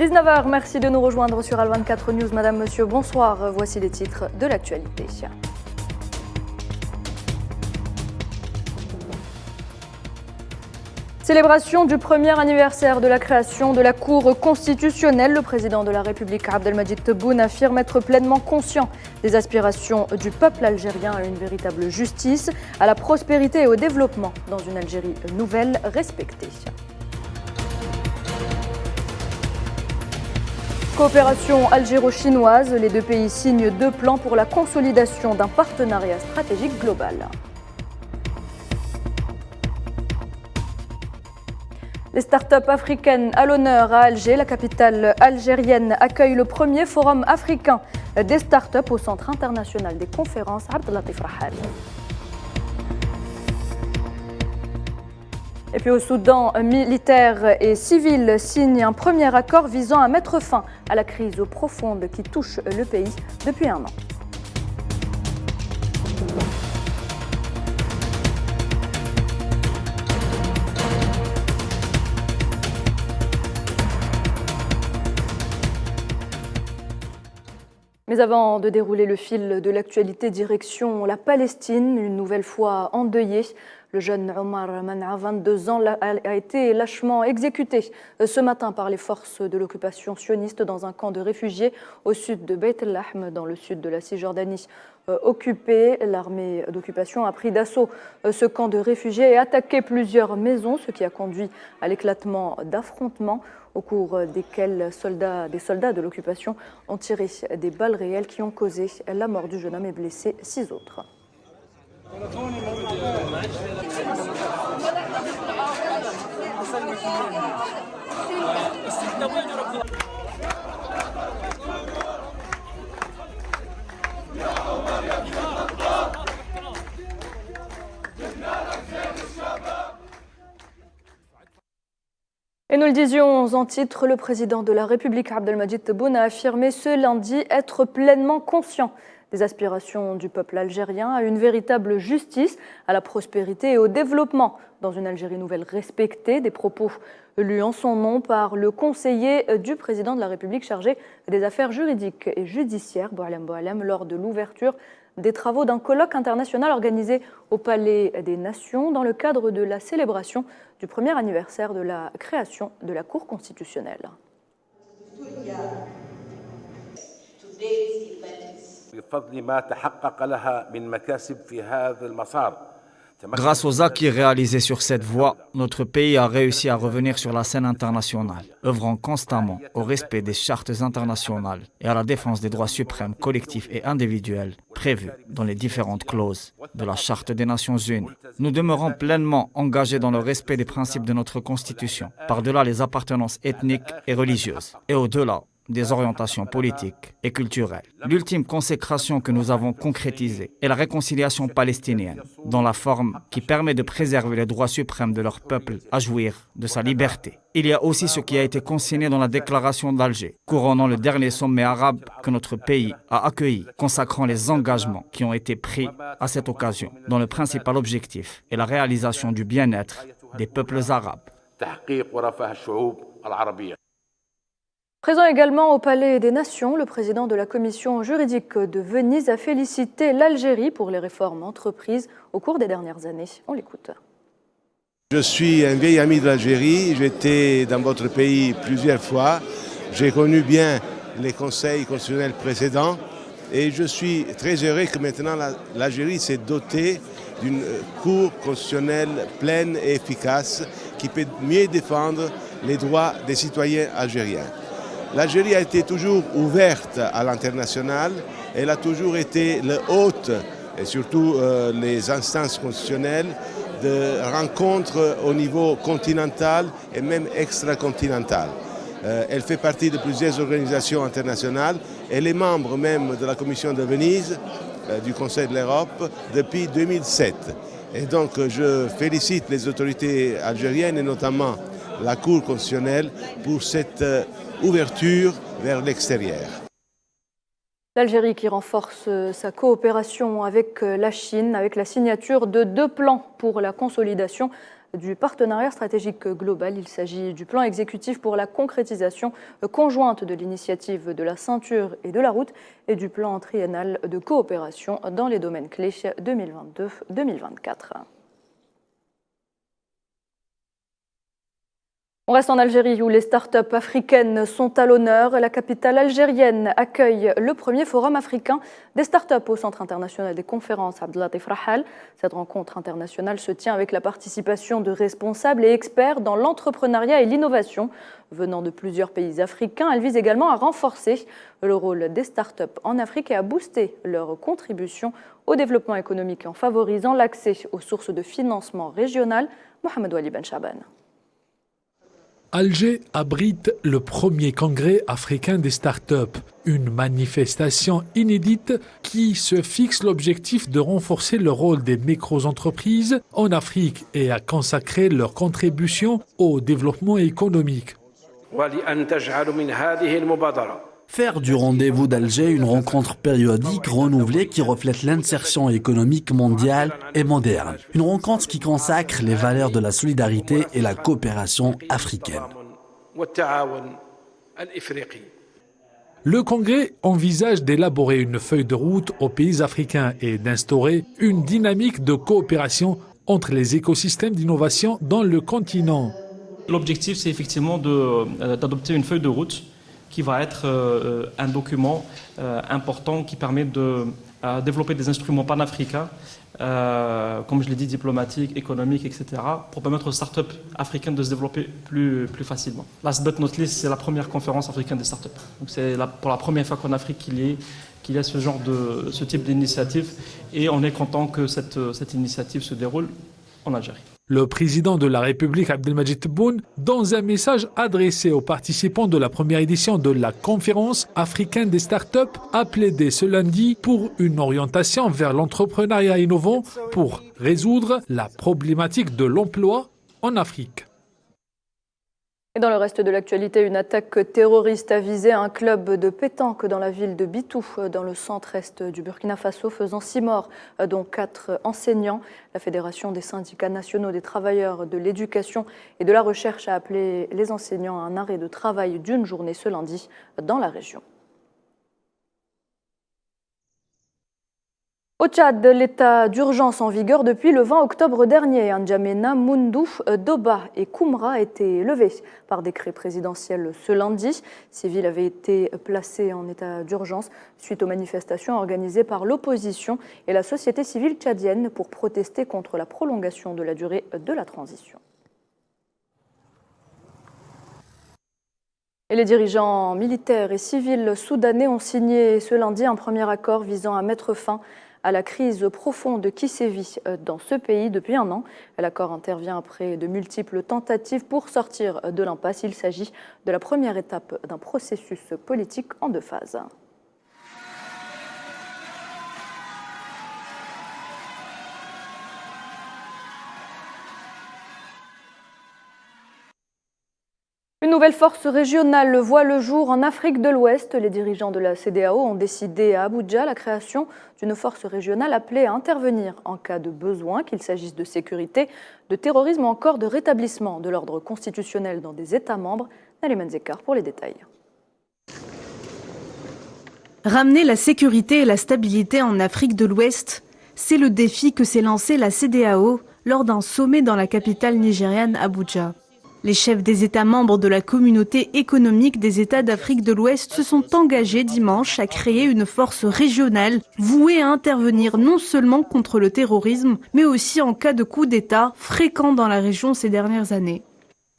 19h, merci de nous rejoindre sur Al24 News. Madame, monsieur, bonsoir. Voici les titres de l'actualité. Célébration du premier anniversaire de la création de la Cour constitutionnelle. Le président de la République, Abdelmadjid Tebboune, affirme être pleinement conscient des aspirations du peuple algérien à une véritable justice, à la prospérité et au développement dans une Algérie nouvelle, respectée. Coopération algéro-chinoise, les deux pays signent deux plans pour la consolidation d'un partenariat stratégique global. Les startups africaines à l'honneur à Alger, la capitale algérienne accueille le premier forum africain des startups au Centre international des conférences Abdellatif Rahal. Et puis au Soudan, militaires et civils signent un premier accord visant à mettre fin à la crise profonde qui touche le pays depuis un an. Mais avant de dérouler le fil de l'actualité, direction la Palestine, une nouvelle fois endeuillée. Le jeune Omar Mana, 22 ans, a été lâchement exécuté ce matin par les forces de l'occupation sioniste dans un camp de réfugiés au sud de Beit el-Lahm, dans le sud de la Cisjordanie occupée. L'armée d'occupation a pris d'assaut ce camp de réfugiés et attaqué plusieurs maisons, ce qui a conduit à l'éclatement d'affrontements au cours desquels des soldats de l'occupation ont tiré des balles réelles qui ont causé la mort du jeune homme et blessé 6 autres. Et nous le disions en titre, le président de la République, Abdelmadjid Tebboune, a affirmé ce lundi être pleinement conscient des aspirations du peuple algérien à une véritable justice, à la prospérité et au développement dans une Algérie nouvelle respectée. Des propos lus en son nom par le conseiller du président de la République chargé des affaires juridiques et judiciaires, Boualem Boualem, lors de l'ouverture des travaux d'un colloque international organisé au Palais des Nations dans le cadre de la célébration du premier anniversaire de la création de la Cour constitutionnelle. Grâce aux acquis réalisés sur cette voie, notre pays a réussi à revenir sur la scène internationale, œuvrant constamment au respect des chartes internationales et à la défense des droits suprêmes collectifs et individuels prévus dans les différentes clauses de la Charte des Nations Unies. Nous demeurons pleinement engagés dans le respect des principes de notre Constitution, par-delà les appartenances ethniques et religieuses, et au-delà des orientations politiques et culturelles. L'ultime consécration que nous avons concrétisée est la réconciliation palestinienne, dans la forme qui permet de préserver les droits suprêmes de leur peuple à jouir de sa liberté. Il y a aussi ce qui a été consigné dans la déclaration d'Alger, couronnant le dernier sommet arabe que notre pays a accueilli, consacrant les engagements qui ont été pris à cette occasion, dont le principal objectif est la réalisation du bien-être des peuples arabes. Présent également au Palais des Nations, le président de la commission juridique de Venise a félicité l'Algérie pour les réformes entreprises au cours des dernières années. On l'écoute. Je suis un vieil ami de l'Algérie, j'étais dans votre pays plusieurs fois, j'ai connu bien les conseils constitutionnels précédents et je suis très heureux que maintenant l'Algérie s'est dotée d'une cour constitutionnelle pleine et efficace qui peut mieux défendre les droits des citoyens algériens. L'Algérie a été toujours ouverte à l'international, elle a toujours été le hôte, et surtout les instances constitutionnelles, de rencontres au niveau continental et même extracontinental. Elle fait partie de plusieurs organisations internationales, elle est membre même de la Commission de Venise, du Conseil de l'Europe, depuis 2007. Et donc je félicite les autorités algériennes et notamment la Cour constitutionnelle pour cette ouverture vers l'extérieur. L'Algérie qui renforce sa coopération avec la Chine, avec la signature de 2 plans pour la consolidation du partenariat stratégique global. Il s'agit du plan exécutif pour la concrétisation conjointe de l'initiative de la ceinture et de la route et du plan triennal de coopération dans les domaines clés 2022-2024. On reste en Algérie où les startups africaines sont à l'honneur. La capitale algérienne accueille le premier forum africain des startups au Centre international des conférences Abdellatif Rahal. Cette rencontre internationale se tient avec la participation de responsables et experts dans l'entrepreneuriat et l'innovation venant de plusieurs pays africains. Elle vise également à renforcer le rôle des startups en Afrique et à booster leur contribution au développement économique en favorisant l'accès aux sources de financement régionales. Mohamed Wali Ben Chaban. Alger abrite le premier congrès africain des startups, une manifestation inédite qui se fixe l'objectif de renforcer le rôle des micro-entreprises en Afrique et à consacrer leur contribution au développement économique. Faire du rendez-vous d'Alger une rencontre périodique renouvelée qui reflète l'insertion économique mondiale et moderne. Une rencontre qui consacre les valeurs de la solidarité et la coopération africaine. Le Congrès envisage d'élaborer une feuille de route aux pays africains et d'instaurer une dynamique de coopération entre les écosystèmes d'innovation dans le continent. L'objectif, c'est effectivement d'adopter une feuille de route qui va être un document important qui permet de développer des instruments panafricains, comme je l'ai dit, diplomatiques, économiques, etc., pour permettre aux startups africaines de se développer plus facilement. Last but not least, c'est la première conférence africaine des startups. Donc c'est pour la première fois qu'en Afrique qu'il y a ce type d'initiative, et on est content que cette initiative se déroule en Algérie. Le président de la République, Abdelmadjid Tebboune, dans un message adressé aux participants de la première édition de la conférence africaine des startups, a plaidé ce lundi pour une orientation vers l'entrepreneuriat innovant pour résoudre la problématique de l'emploi en Afrique. Et dans le reste de l'actualité, une attaque terroriste a visé un club de pétanque dans la ville de Bitou, dans le centre-est du Burkina Faso, faisant 6 morts, dont 4 enseignants. La Fédération des syndicats nationaux des travailleurs de l'éducation et de la recherche a appelé les enseignants à un arrêt de travail d'une journée ce lundi dans la région. Au Tchad, l'état d'urgence en vigueur depuis le 20 octobre dernier. N'Djamena, Moundou, Doba et Koumra a été levé par décret présidentiel ce lundi. Ces villes avaient été placées en état d'urgence suite aux manifestations organisées par l'opposition et la société civile tchadienne pour protester contre la prolongation de la durée de la transition. Et les dirigeants militaires et civils soudanais ont signé ce lundi un premier accord visant à mettre fin à la crise profonde qui sévit dans ce pays depuis un an. L'accord intervient après de multiples tentatives pour sortir de l'impasse. Il s'agit de la première étape d'un processus politique en 2 phases. Une nouvelle force régionale voit le jour en Afrique de l'Ouest. Les dirigeants de la CEDEAO ont décidé à Abuja la création d'une force régionale appelée à intervenir en cas de besoin, qu'il s'agisse de sécurité, de terrorisme ou encore de rétablissement de l'ordre constitutionnel dans des États membres. Naliman Zekar pour les détails. Ramener la sécurité et la stabilité en Afrique de l'Ouest, c'est le défi que s'est lancé la CEDEAO lors d'un sommet dans la capitale nigériane Abuja. Les chefs des États membres de la communauté économique des États d'Afrique de l'Ouest se sont engagés dimanche à créer une force régionale vouée à intervenir non seulement contre le terrorisme, mais aussi en cas de coup d'État fréquent dans la région ces dernières années.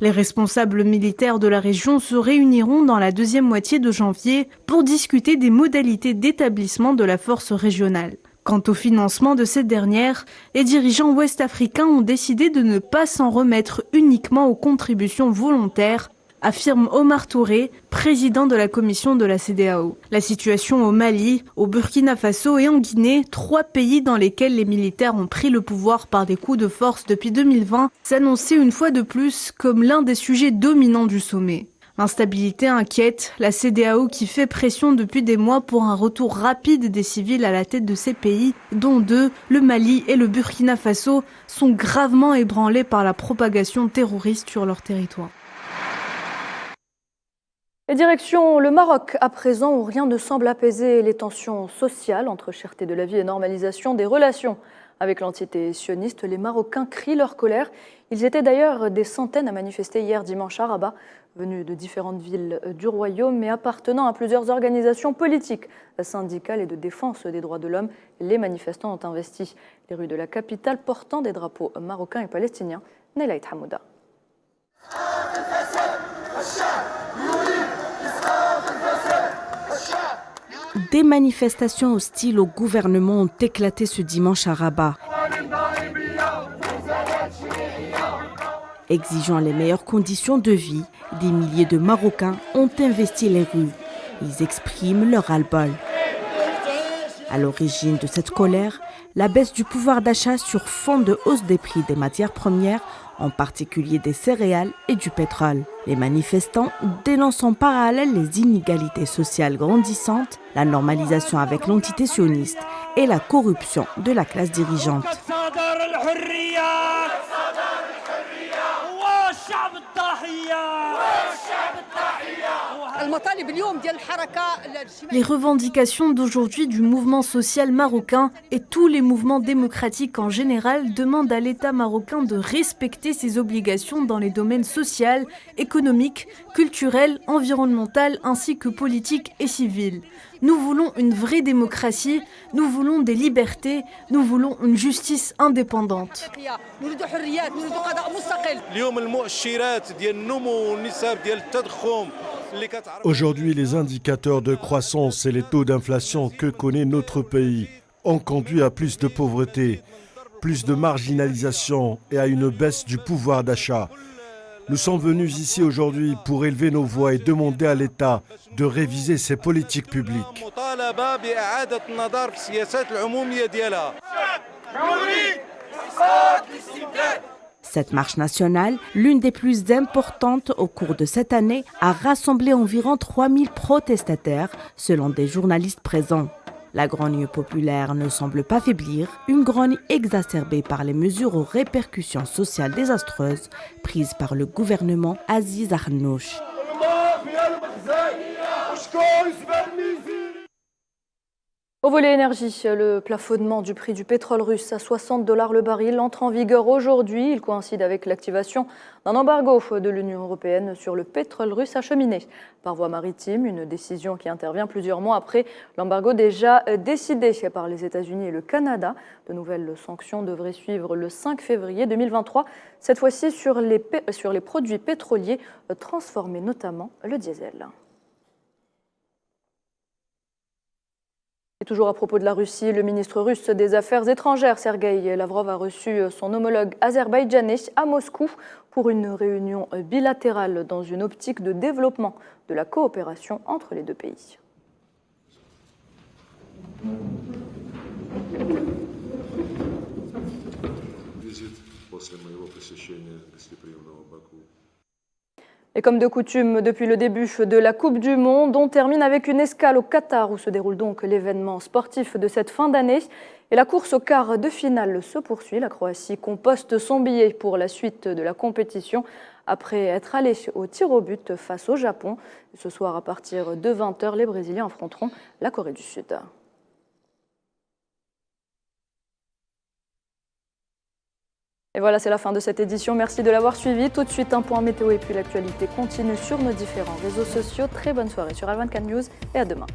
Les responsables militaires de la région se réuniront dans la deuxième moitié de janvier pour discuter des modalités d'établissement de la force régionale. Quant au financement de cette dernière, les dirigeants ouest-africains ont décidé de ne pas s'en remettre uniquement aux contributions volontaires, affirme Omar Touré, président de la commission de la CEDEAO. La situation au Mali, au Burkina Faso et en Guinée, 3 pays dans lesquels les militaires ont pris le pouvoir par des coups de force depuis 2020, s'annonçait une fois de plus comme l'un des sujets dominants du sommet. L'instabilité inquiète la CEDEAO qui fait pression depuis des mois pour un retour rapide des civils à la tête de ces pays, dont deux, le Mali et le Burkina Faso, sont gravement ébranlés par la propagation terroriste sur leur territoire. Et direction le Maroc, à présent où rien ne semble apaiser les tensions sociales entre cherté de la vie et normalisation des relations. Avec l'entité sioniste, les Marocains crient leur colère. Ils étaient d'ailleurs des centaines à manifester hier dimanche à Rabat, venus de différentes villes du royaume mais appartenant à plusieurs organisations politiques, syndicales et de défense des droits de l'homme. Les manifestants ont investi les rues de la capitale portant des drapeaux marocains et palestiniens. Nelaït Hamouda. Des manifestations hostiles au gouvernement ont éclaté ce dimanche à Rabat, exigeant les meilleures conditions de vie. Des milliers de Marocains ont investi les rues. Ils expriment leur ras-le-bol. À l'origine de cette colère, la baisse du pouvoir d'achat sur fond de hausse des prix des matières premières, en particulier des céréales et du pétrole. Les manifestants dénoncent en parallèle les inégalités sociales grandissantes, la normalisation avec l'entité sioniste et la corruption de la classe dirigeante. Les revendications d'aujourd'hui du mouvement social marocain et tous les mouvements démocratiques en général demandent à l'État marocain de respecter ses obligations dans les domaines social, économique, culturel, environnemental ainsi que politique et civil. Nous voulons une vraie démocratie, nous voulons des libertés, nous voulons une justice indépendante. Aujourd'hui, les indicateurs de croissance et les taux d'inflation que connaît notre pays ont conduit à plus de pauvreté, plus de marginalisation et à une baisse du pouvoir d'achat. Nous sommes venus ici aujourd'hui pour élever nos voix et demander à l'État de réviser ses politiques publiques. Cette marche nationale, l'une des plus importantes au cours de cette année, a rassemblé environ 3000 protestataires, selon des journalistes présents. La grogne populaire ne semble pas faiblir, une grogne exacerbée par les mesures aux répercussions sociales désastreuses prises par le gouvernement Aziz Arnouch. Au volet énergie, le plafonnement du prix du pétrole russe à $60 le baril entre en vigueur aujourd'hui. Il coïncide avec l'activation d'un embargo de l'Union européenne sur le pétrole russe acheminé par voie maritime, une décision qui intervient plusieurs mois après l'embargo déjà décidé par les États-Unis et le Canada. De nouvelles sanctions devraient suivre le 5 février 2023, cette fois-ci sur les produits pétroliers transformés, notamment le diesel. Et toujours à propos de la Russie, le ministre russe des Affaires étrangères, Sergueï Lavrov, a reçu son homologue azerbaïdjanais à Moscou pour une réunion bilatérale dans une optique de développement de la coopération entre les deux pays. Et comme de coutume, depuis le début de la Coupe du Monde, on termine avec une escale au Qatar où se déroule donc l'événement sportif de cette fin d'année. Et la course au quart de finale se poursuit. La Croatie composte son billet pour la suite de la compétition après être allée au tir au but face au Japon. Ce soir, à partir de 20h, les Brésiliens affronteront la Corée du Sud. Et voilà, c'est la fin de cette édition. Merci de l'avoir suivi. Tout de suite, un point météo et puis l'actualité continue sur nos différents réseaux sociaux. Très bonne soirée sur Al24 News et à demain.